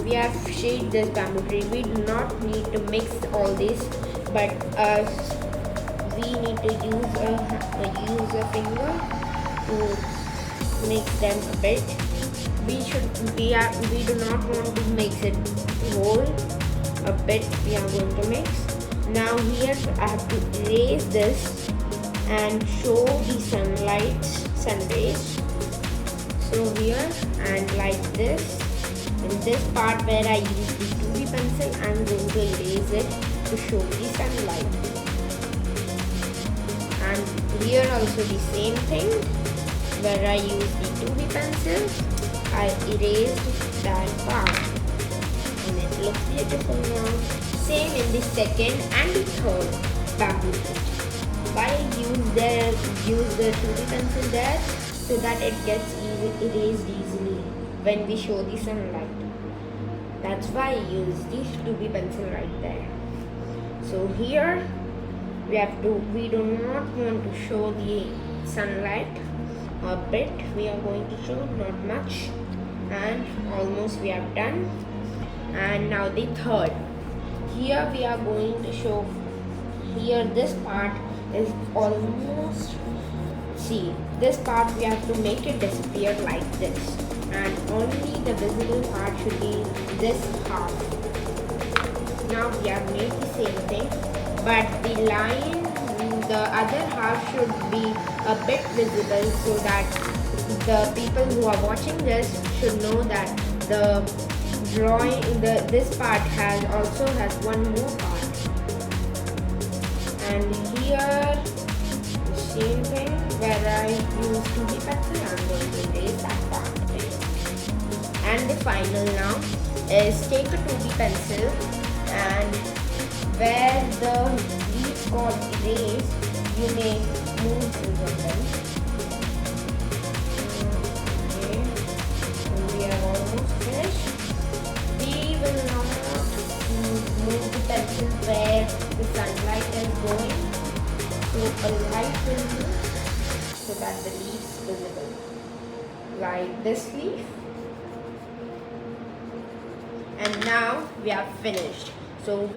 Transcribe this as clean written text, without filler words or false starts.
we have shaded this bamboo tree. We do not need to mix all this, but we need to use a finger to mix them a bit. We do not want to mix it whole. A bit we are going to mix. Now here I have to erase this and show the sun rays. So here and like this, in this part where I use the 2B pencil, I am going to erase it to show the sunlight. And here also the same thing, where I use the 2B pencil, I erased that part and it looks beautiful now. Same in the second and the third bamboo tree. Why use the 2B pencil there? So that it gets erased easily when we show the sunlight. That's why I use the 2B pencil right there. So here we do not want to show the sunlight a bit. We are going to show not much, and almost we have done. And now the third. Here we are going to show. Here this part is almost. See, this part we have to make it disappear like this, and only the visible part should be this half. Now we have made the same thing, but the other half should be a bit visible, so that the people who are watching this should know that the drawing, this part also has one more part. And here the same thing, where I use 2B pencil, I'm going to erase that part. And the final now is take a 2B pencil, and where the leaves got erased, you may move through them. Okay, so we are almost finished. We will now move the pencil where the sunlight is going. So a light will move so that the leaf is visible. Like this leaf. And now we are finished. So